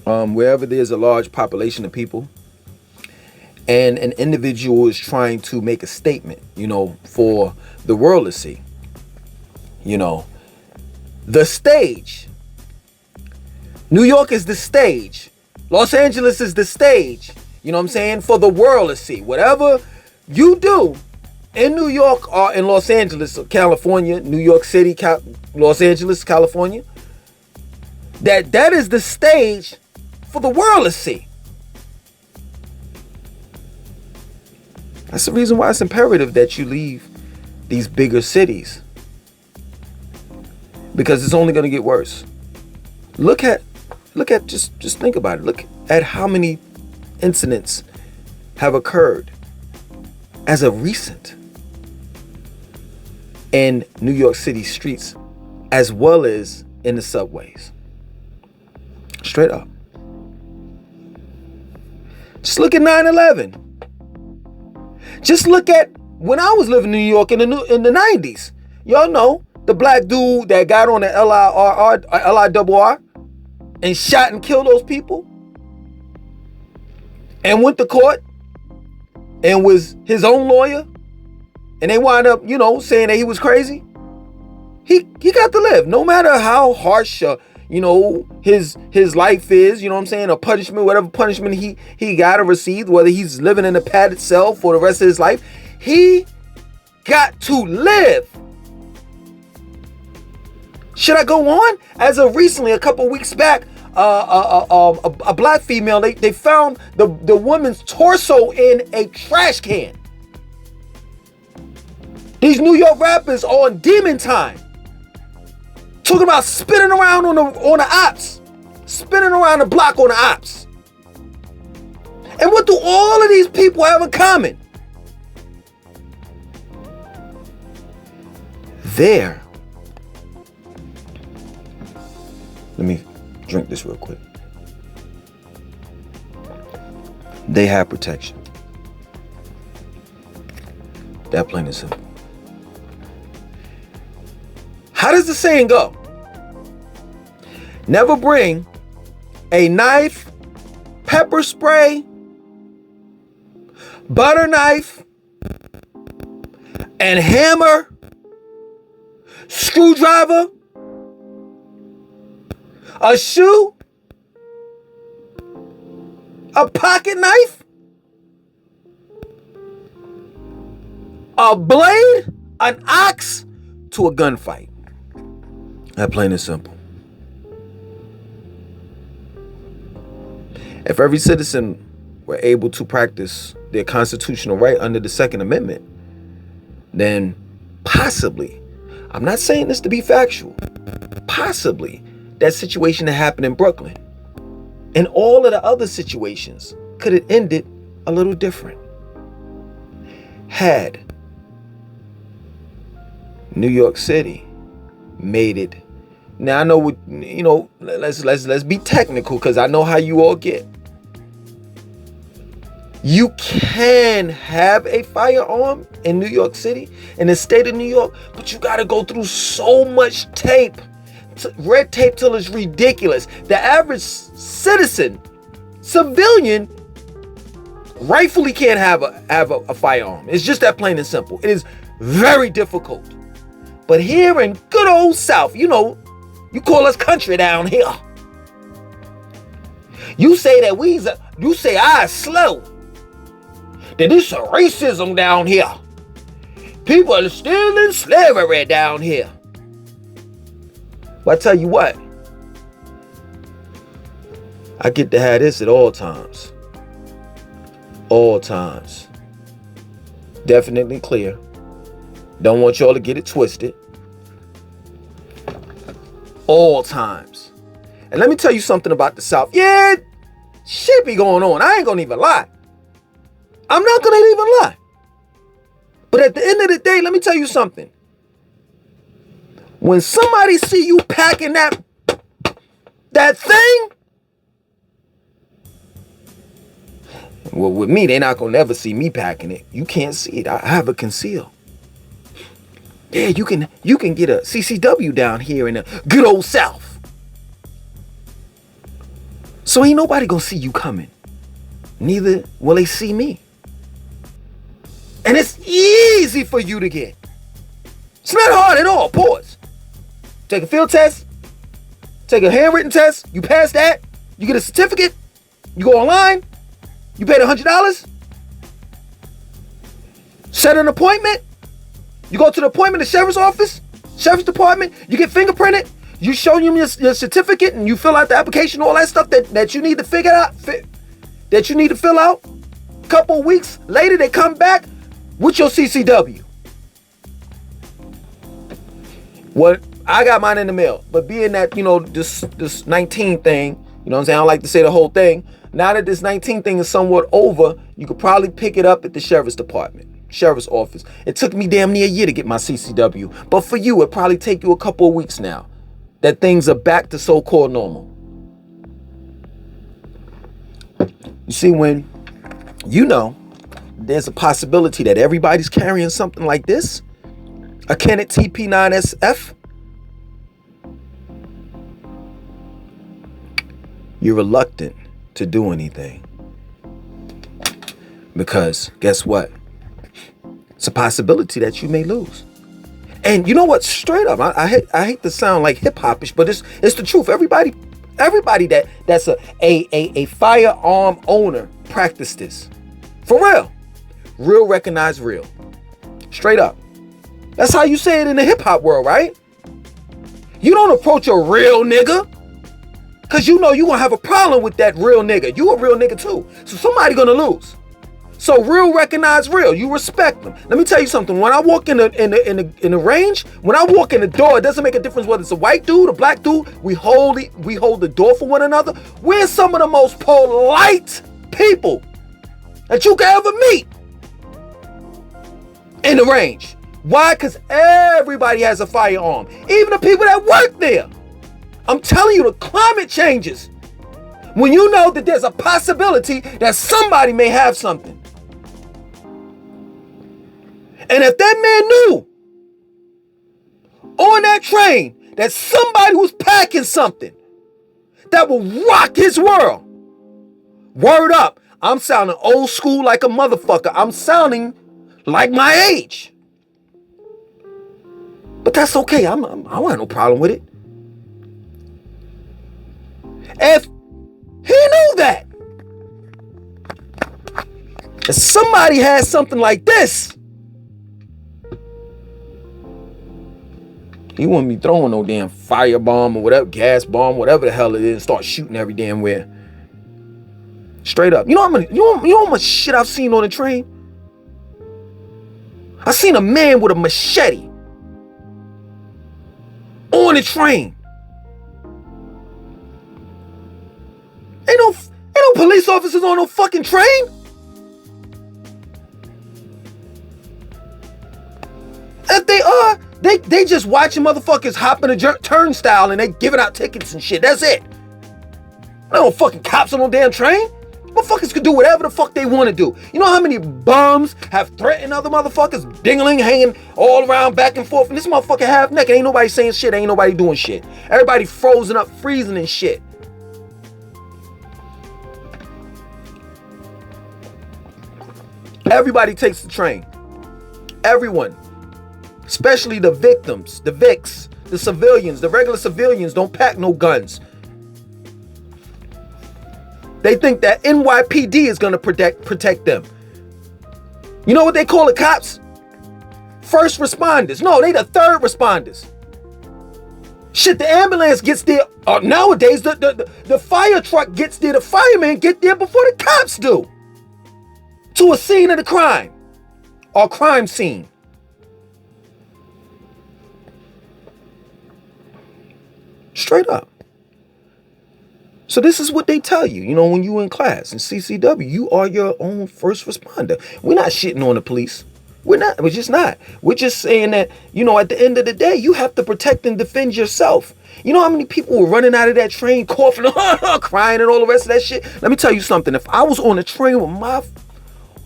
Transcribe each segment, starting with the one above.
wherever there's a large population of people, and an individual is trying to make a statement, for the world to see, the stage. New York is the stage. Los Angeles is the stage, what I'm saying, for the world to see. Whatever you do in New York or in Los Angeles, California, New York City, Los Angeles, California, that is the stage for the world to see. That's the reason why it's imperative that you leave these bigger cities, because it's only going to get worse. Look at just think about it. Look at how many incidents have occurred as of recent in New York City streets, as well as in the subways. Straight up. Just look at 9/11. Just look at when I was living in New York in the 90s. Y'all know the black dude that got on the LIRR and shot and killed those people and went to court and was his own lawyer, and they wound up, saying that he was crazy. He got to live, no matter how harsh his life is, a punishment, whatever punishment he got to receive, whether he's living in a padded cell for the rest of his life, he got to live. Should I go on? As of recently, a couple weeks back, a black female, they found the woman's torso in a trash can. These New York rappers on demon time, talking about spinning around on the ops, spinning around the block on the ops. And what do all of these people have in common? Let me drink this real quick. They have protection. That plain and simple. How does the saying go? Never bring a knife, pepper spray, butter knife, and hammer, screwdriver, a shoe, a pocket knife, a blade, an axe to a gunfight. That plain and simple. If every citizen were able to practice their constitutional right under the Second Amendment, then possibly, I'm not saying this to be factual, possibly that situation that happened in Brooklyn and all of the other situations could have ended a little different. Had New York City made it. Now I know what, let's be technical, because I know how you all get. You can have a firearm in New York City, in the state of New York, but you got to go through so much red tape till it's ridiculous. The average citizen, civilian, rightfully can't have a firearm. It's just that plain and simple. It is very difficult. But here in good old South, you call us country down here. You say that you say I slow. That this is racism down here. People are still in slavery down here. But I tell you what, I get to have this at all times. All times. Definitely clear. Don't want y'all to get it twisted. All times. And let me tell you something about the South. Yeah, shit be going on. I ain't gonna even lie. I'm not gonna even lie. But at the end of the day, let me tell you something. When somebody see you packing that thing, well, with me, they're not gonna ever see me packing it. You can't see it. I have it concealed. Yeah, you can get a CCW down here in the good old South. So ain't nobody gonna see you coming. Neither will they see me. And it's easy for you to get. It's not hard at all. Pause. Take a field test. Take a handwritten test. You pass that. You get a certificate. You go online. You paid $100. Set an appointment. You go to the appointment, the sheriff's office, sheriff's department. You get fingerprinted. You show them your certificate and you fill out the application, all that stuff that you need to figure out, that you need to fill out. A couple of weeks later, they come back with your CCW. What I got mine in the mail, but being that, this 19 thing, you know what I'm saying? I don't like to say the whole thing. Now that this 19 thing is somewhat over, you could probably pick it up at the sheriff's department, sheriff's office. It took me damn near a year to get my CCW, but for you, it probably take you a couple of weeks now that things are back to so-called normal. You see, when there's a possibility that everybody's carrying something like this, a Kenneth TP9SF, you're reluctant to do anything. Because guess what? It's a possibility that you may lose. And you know what? Straight up, I hate to sound like hip-hopish, but it's the truth. Everybody that's a firearm owner practice this. For real. Real recognize real. Straight up. That's how you say it in the hip-hop world, right? You don't approach a real nigga, because you know you're going to have a problem with that real nigga. You a real nigga too. So somebody going to lose. So real recognize real. You respect them. Let me tell you something. When I walk in the range, when I walk in the door, it doesn't make a difference whether it's a white dude, a black dude. We hold the door for one another. We're some of the most polite people that you can ever meet in the range. Why? Because everybody has a firearm. Even the people that work there. I'm telling you, the climate changes when you know that there's a possibility that somebody may have something. And if that man knew on that train that somebody was packing something that will rock his world, word up, I'm sounding old school like a motherfucker. I'm sounding like my age. But that's okay. I don't have no problem with it. If he knew that, if somebody has something like this, he wouldn't be throwing no damn firebomb or whatever, gas bomb, whatever the hell it is, and start shooting every damn where. Straight up. You know how much shit I've seen on the train? I seen a man with a machete on the train. Ain't no police officers on no fucking train. If they are, they just watching motherfuckers hopping a turnstile and they giving out tickets and shit. That's it. No fucking cops on no damn train. Motherfuckers can do whatever the fuck they want to do. You know how many bums have threatened other motherfuckers? Dingling, hanging all around back and forth. And this motherfucker half naked. Ain't nobody saying shit. Ain't nobody doing shit. Everybody frozen up, freezing and shit. Everybody takes the train. Everyone. Especially the victims, the VICs, the civilians, the regular civilians don't pack no guns. They think that NYPD is gonna protect them. You know what they call the cops? First responders. No, they the third responders. Shit, the ambulance gets there. Nowadays, the fire truck gets there. The firemen get there before the cops do. To a scene of the crime or crime scene. Straight up. So this is what they tell you, when you in class in CCW, you are your own first responder. We're not shitting on the police. We're just not. We're just saying that, at the end of the day, you have to protect and defend yourself. You know how many people were running out of that train, coughing, crying and all the rest of that shit? Let me tell you something. If I was on a train with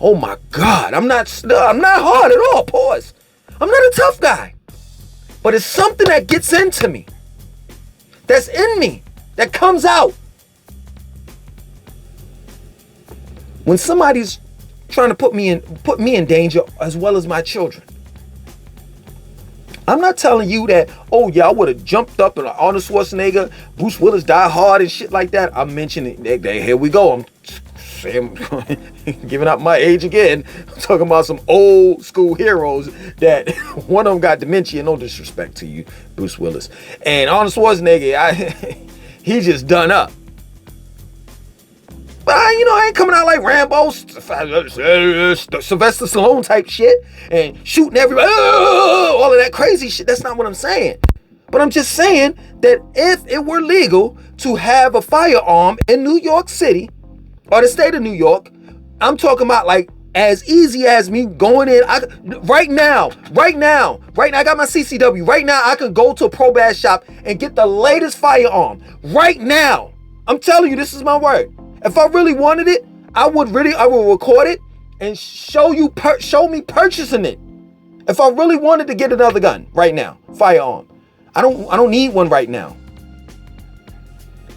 oh my God, I'm not hard at all, pause. I'm not a tough guy. But it's something that gets into me. That's in me. That comes out. when somebody's trying to put me in danger as well as my children. I'm not telling you that, oh yeah, I would have jumped up and Arnold Schwarzenegger, Bruce Willis, Die Hard and shit like that. I'm mentioning, here we go. I'm saying, giving up my age again. I'm talking about some old school heroes that one of them got dementia. No disrespect to you, Bruce Willis. And Arnold Schwarzenegger, he just done up. But I ain't coming out like Rambo, Sylvester Stallone type shit and shooting everybody, all of that crazy shit. That's not what I'm saying. But I'm just saying that if it were legal to have a firearm in New York City or the state of New York, I'm talking about like as easy as me going in. Right now, I got my CCW. Right now, I can go to a pro bass shop and get the latest firearm. Right now. I'm telling you, this is my word. If I really wanted it, I would record it and show me purchasing it. If I really wanted to get another gun right now, firearm. I don't need one right now.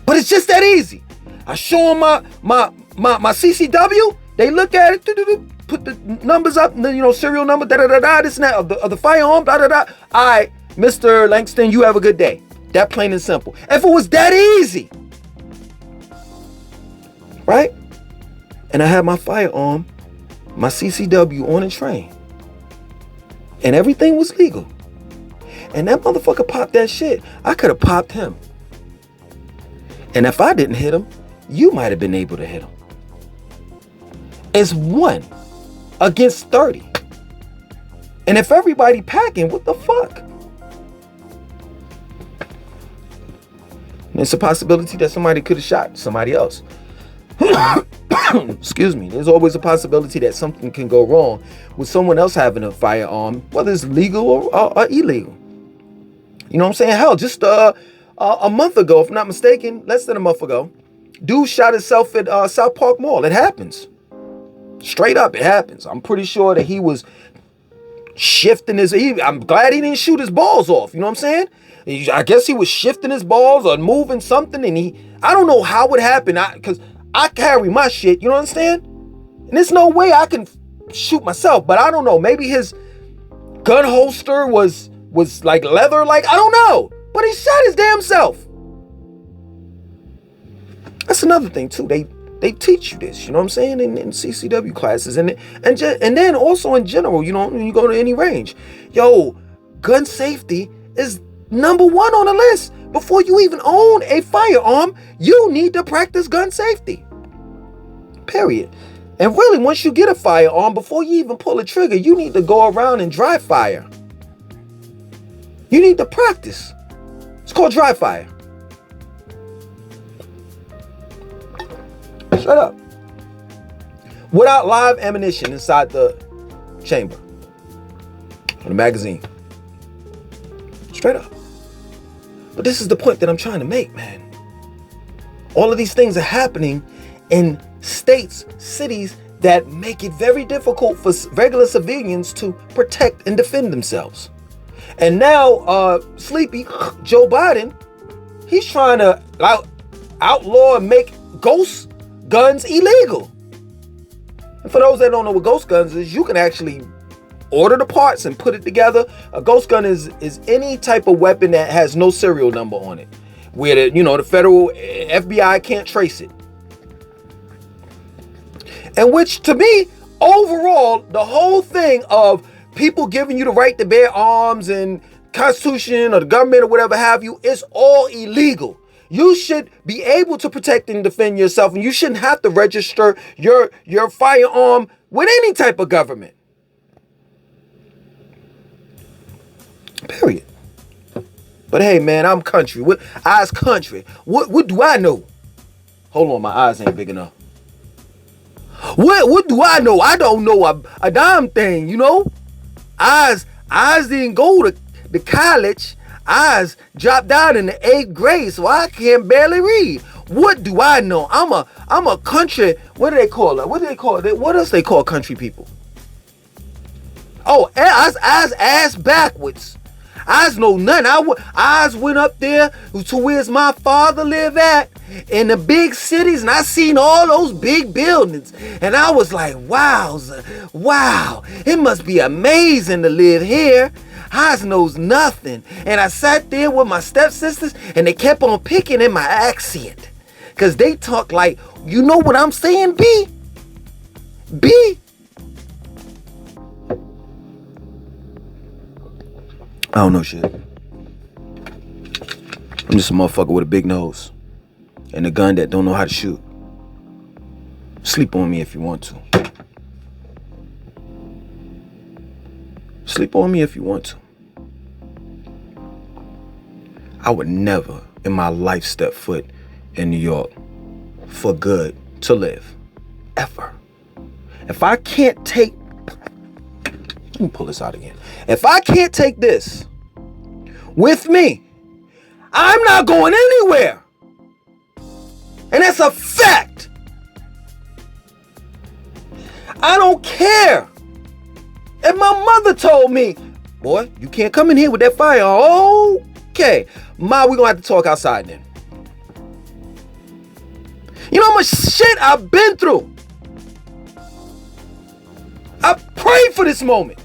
But it's just that easy. I show them my CCW, they look at it, put the numbers up, serial number, this and that of the firearm, All right, Mr. Langston, you have a good day. That plain and simple. If it was that easy, right? And I had my firearm, my CCW on a train. And everything was legal. And that motherfucker popped that shit. I could have popped him. And if I didn't hit him, you might have been able to hit him. It's 1 against 30. And if everybody packing, what the fuck? It's a possibility that somebody could have shot somebody else. Excuse me. There's always a possibility that something can go wrong with someone else having a firearm, whether it's legal or illegal. You know what I'm saying? Hell, just a month ago, if I'm not mistaken, less than a month ago, dude shot himself at South Park Mall. It happens. Straight up, it happens. I'm pretty sure that he was shifting I'm glad he didn't shoot his balls off. You know what I'm saying? I guess he was shifting his balls or moving something, and I don't know how it happened, because I carry my shit, you know what I'm saying? And there's no way I can shoot myself, but I don't know. Maybe his gun holster was like leather, I don't know. But he shot his damn self. That's another thing too. They teach you this, you know what I'm saying, in CCW classes, and then also in general, when you go to any range, gun safety is number 1 on the list. Before you even own a firearm, you need to practice gun safety. Period. And really, once you get a firearm, before you even pull a trigger, you need to go around and dry fire. You need to practice. It's called dry fire. Shut up. Without live ammunition inside the chamber or the magazine. Straight up. But this is the point that I'm trying to make, man. All of these things are happening in states, cities that make it very difficult for regular civilians to protect and defend themselves. And now, Sleepy Joe Biden, he's trying to outlaw and make ghost guns illegal. And for those that don't know what ghost guns is, you can actually order the parts and put it together. A ghost gun is any type of weapon that has no serial number on it, where the federal FBI can't trace it. And which, to me, overall, the whole thing of people giving you the right to bear arms and Constitution or the government or whatever have you, it's all illegal. You should be able to protect and defend yourself, and you shouldn't have to register your firearm with any type of government. Period. But hey, man, I'm country. Eyes country. What do I know? Hold on, my eyes ain't big enough. What do I know? I don't know a damn thing, Eyes didn't go to college. Eyes dropped down in the 8th grade, so I can barely read. What do I know? I'm a country. What do they call it? What else they call country people? Oh, ass backwards. I know nothing. I went up there to where's my father live at in the big cities, and I seen all those big buildings, and I was like, wow, it must be amazing to live here. I knows nothing. And I sat there with my stepsisters, and they kept on picking in my accent, cause they talk like, you know what I'm saying, B? I don't know shit. I'm just a motherfucker with a big nose and a gun that don't know how to shoot. Sleep on me if you want to. Sleep on me if you want to. I would never in my life step foot in New York for good to live. Ever. If I can't take... Let me pull this out again. If I can't take this with me, I'm not going anywhere. And that's a fact. I don't care. And my mother told me, boy, you can't come in here with that fire. Okay. Ma, we're going to have to talk outside then. You know how much shit I've been through? I prayed for this moment.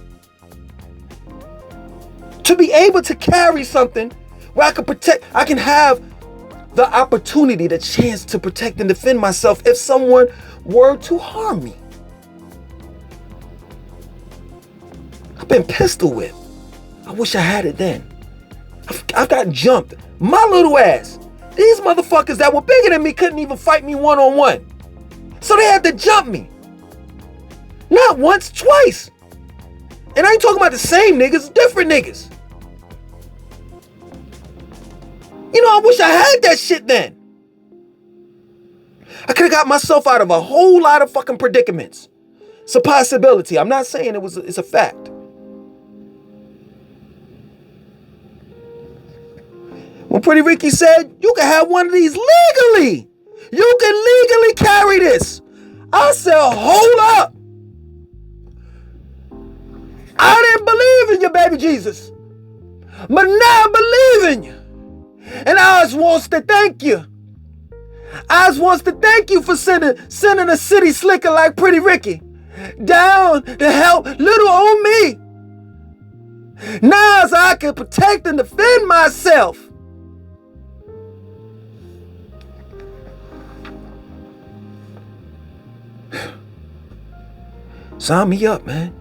To be able to carry something where I can have the opportunity, the chance to protect and defend myself if someone were to harm me. I've been pistol whipped. I wish I had it then. I've got jumped. My little ass. These motherfuckers that were bigger than me couldn't even fight me one-on-one. So they had to jump me. Not once, twice. And I ain't talking about the same niggas, different niggas. You know, I wish I had that shit then. I could have got myself out of a whole lot of fucking predicaments. It's a possibility. I'm not saying it's a fact. When Pretty Ricky said, you can have one of these legally. You can legally carry this. I said, hold up. I didn't believe in you, baby Jesus. But now I believe in you. And I just wants to thank you. I just wants to thank you for sending a city slicker like Pretty Ricky down to help little old me. Now so I can protect and defend myself. Sign me up, man.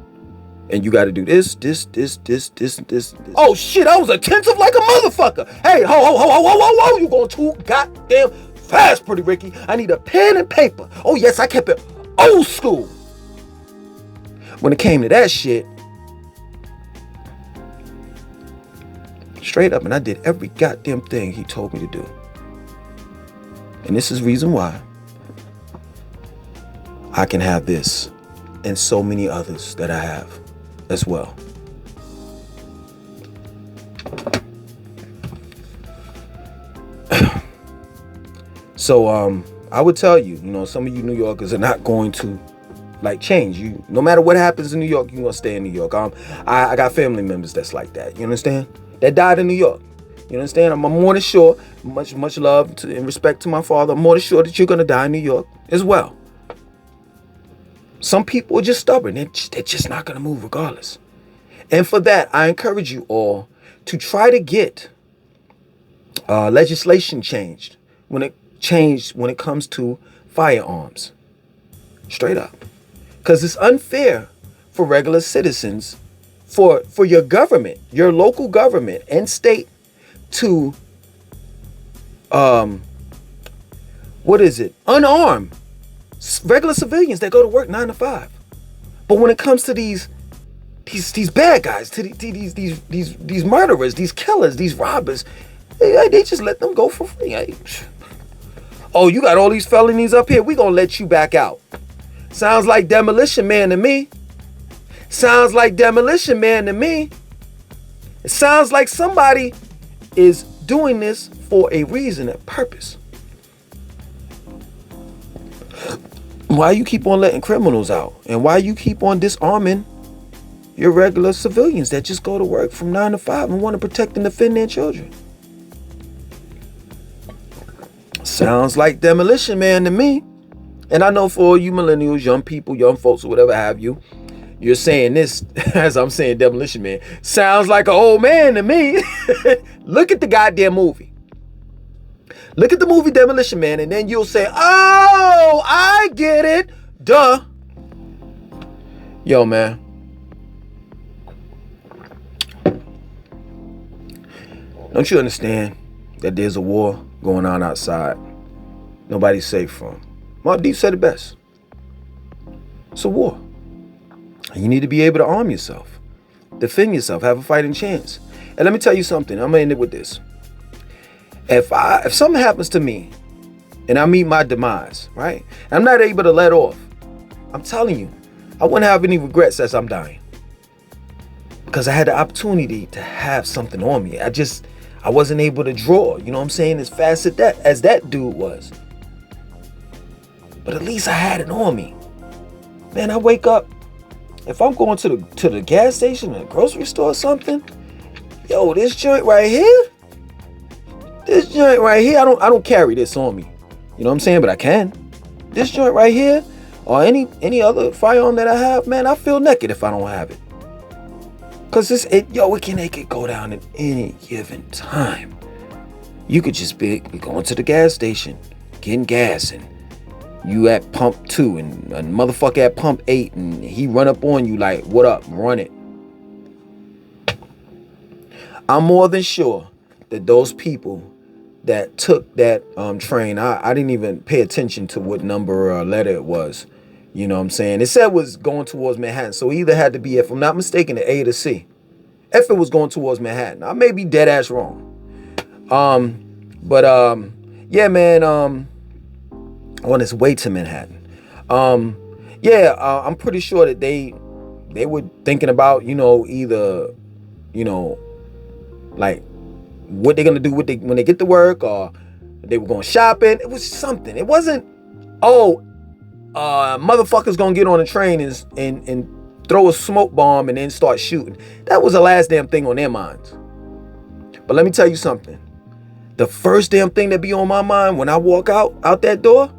And you gotta do this. Oh shit, I was attentive like a motherfucker. Hey, ho, you going too goddamn fast, Pretty Ricky. I need a pen and paper. Oh yes, I kept it old school. When it came to that shit, straight up, and I did every goddamn thing he told me to do. And this is reason why I can have this and so many others that I have as well. So I would tell you, some of you New Yorkers are not going to change. You, no matter what happens in New York, you want to stay in New York. I got family members that's like that. You understand? That died in New York. You understand? I'm more than sure, much love and respect to my father. I'm more than sure that you're gonna die in New York as well. Some people are just stubborn. They're just not gonna move regardless. And for that, I encourage you all to try to get legislation changed when it comes to firearms. Straight up. Because it's unfair for regular citizens, for your government, your local government and state to, unarm regular civilians that go to work 9 to 5. But when it comes to these bad guys, to these murderers, these killers, these robbers, they just let them go for free. Oh, you got all these felonies up here, we gonna let you back out. Sounds like Demolition Man to me. Sounds like Demolition Man to me. It sounds like somebody is doing this for a reason, a purpose. Why you keep on letting criminals out? And why you keep on disarming You're regular civilians that just go to work from 9 to 5 and want to protect and defend their children. Sounds like Demolition Man to me. And I know for all you millennials, young people, young folks, or whatever have you, you're saying this as I'm saying Demolition Man. Sounds like an old man to me. Look at the goddamn movie. Look at the movie Demolition Man, and then you'll say, oh, I get it. Duh. Yo, man. Don't you understand that there's a war going on outside? Nobody's safe from. Mobb Deep said it best. It's a war. And you need to be able to arm yourself, defend yourself, have a fighting chance. And let me tell you something. I'm gonna end it with this. If something happens to me and I meet my demise, right? I'm not able to let off. I'm telling you, I wouldn't have any regrets as I'm dying. Because I had the opportunity to have something on me. I wasn't able to draw, you know what I'm saying, as fast as that dude was. But at least I had it on me. Man, I wake up. If I'm going to the gas station or the grocery store or something, yo, this joint right here, I don't carry this on me. You know what I'm saying? But I can. This joint right here, or any other firearm that I have, man, I feel naked if I don't have it. Cause it can go down at any given time. You could just be going to the gas station, getting gas, and you at pump 2 and a motherfucker at pump 8, and he run up on you like, what up, run it. I'm more than sure that those people that took that train, I didn't even pay attention to what number or letter it was. You know what I'm saying? It said it was going towards Manhattan. So it either had to be, if I'm not mistaken, the A to C. If it was going towards Manhattan. I may be dead ass wrong. Yeah, man, on its way to Manhattan. I'm pretty sure that they were thinking about, either, like what they're gonna do when they get to work, or they were going shopping. It was something. It wasn't, motherfuckers gonna get on a train and throw a smoke bomb and then start shooting. That was the last damn thing on their minds. But let me tell you something. The first damn thing that be on my mind when I walk out that door,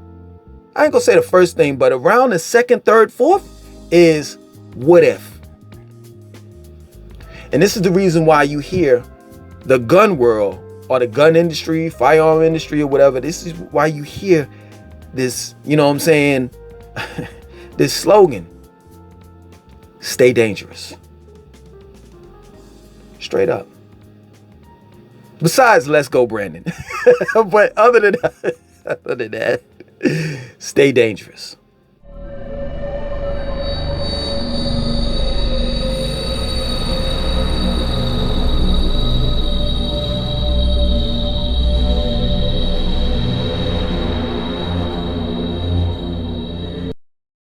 I ain't gonna say the first thing, but around the second, third, fourth is what if? And this is the reason why you hear the gun world or the gun industry, firearm industry or whatever. This is why you hear this, you know what I'm saying? This slogan, stay dangerous. Straight up. Besides, let's go, Brandon. But other than that, stay dangerous.